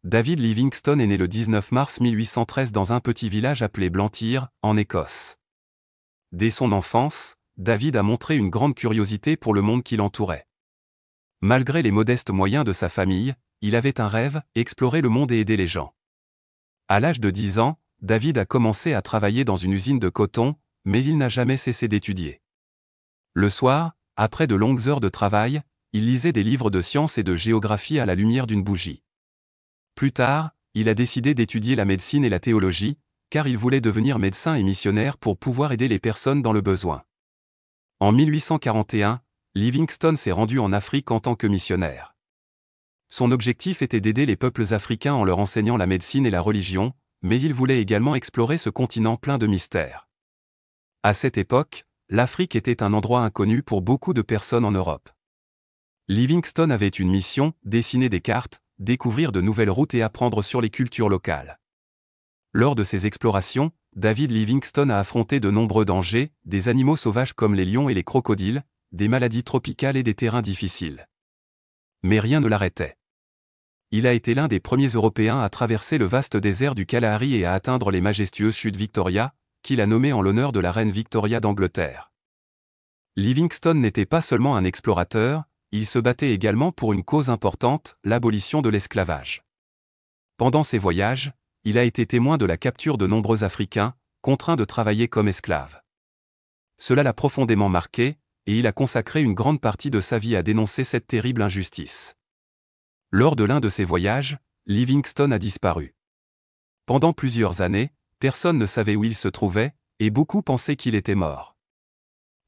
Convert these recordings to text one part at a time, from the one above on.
David Livingstone est né le 19 mars 1813 dans un petit village appelé Blantyre, en Écosse. Dès son enfance, David a montré une grande curiosité pour le monde qui l'entourait. Malgré les modestes moyens de sa famille, il avait un rêve, explorer le monde et aider les gens. À l'âge de 10 ans, David a commencé à travailler dans une usine de coton, mais il n'a jamais cessé d'étudier. Le soir, après de longues heures de travail, il lisait des livres de sciences et de géographie à la lumière d'une bougie. Plus tard, il a décidé d'étudier la médecine et la théologie, car il voulait devenir médecin et missionnaire pour pouvoir aider les personnes dans le besoin. En 1841, Livingstone s'est rendu en Afrique en tant que missionnaire. Son objectif était d'aider les peuples africains en leur enseignant la médecine et la religion, mais il voulait également explorer ce continent plein de mystères. À cette époque, l'Afrique était un endroit inconnu pour beaucoup de personnes en Europe. Livingstone avait une mission, dessiner des cartes, découvrir de nouvelles routes et apprendre sur les cultures locales. Lors de ses explorations, David Livingstone a affronté de nombreux dangers, des animaux sauvages comme les lions et les crocodiles, des maladies tropicales et des terrains difficiles. Mais rien ne l'arrêtait. Il a été l'un des premiers Européens à traverser le vaste désert du Kalahari et à atteindre les majestueuses chutes Victoria, qu'il a nommées en l'honneur de la reine Victoria d'Angleterre. Livingstone n'était pas seulement un explorateur, il se battait également pour une cause importante, l'abolition de l'esclavage. Pendant ses voyages, il a été témoin de la capture de nombreux Africains, contraints de travailler comme esclaves. Cela l'a profondément marqué, et il a consacré une grande partie de sa vie à dénoncer cette terrible injustice. Lors de l'un de ses voyages, Livingstone a disparu. Pendant plusieurs années, personne ne savait où il se trouvait, et beaucoup pensaient qu'il était mort.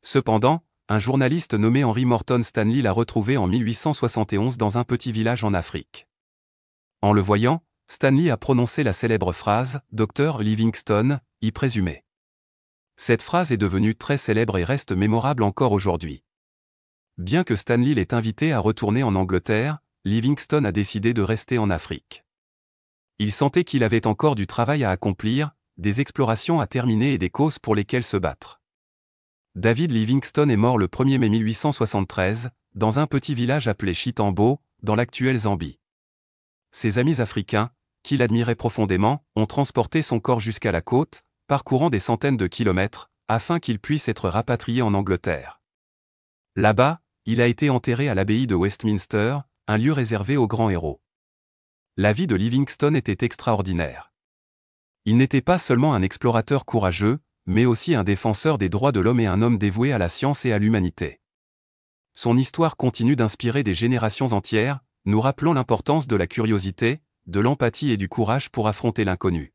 Cependant, un journaliste nommé Henry Morton Stanley l'a retrouvé en 1871 dans un petit village en Afrique. En le voyant, Stanley a prononcé la célèbre phrase « Dr Livingstone, y présumé ». Cette phrase est devenue très célèbre et reste mémorable encore aujourd'hui. Bien que Stanley l'ait invité à retourner en Angleterre, Livingstone a décidé de rester en Afrique. Il sentait qu'il avait encore du travail à accomplir, des explorations à terminer et des causes pour lesquelles se battre. David Livingstone est mort le 1er mai 1873, dans un petit village appelé Chitambo, dans l'actuelle Zambie. Ses amis africains, qu'il admirait profondément, ont transporté son corps jusqu'à la côte, parcourant des centaines de kilomètres, afin qu'il puisse être rapatrié en Angleterre. Là-bas, il a été enterré à l'abbaye de Westminster, un lieu réservé aux grands héros. La vie de Livingstone était extraordinaire. Il n'était pas seulement un explorateur courageux, mais aussi un défenseur des droits de l'homme et un homme dévoué à la science et à l'humanité. Son histoire continue d'inspirer des générations entières, nous rappelant l'importance de la curiosité, de l'empathie et du courage pour affronter l'inconnu.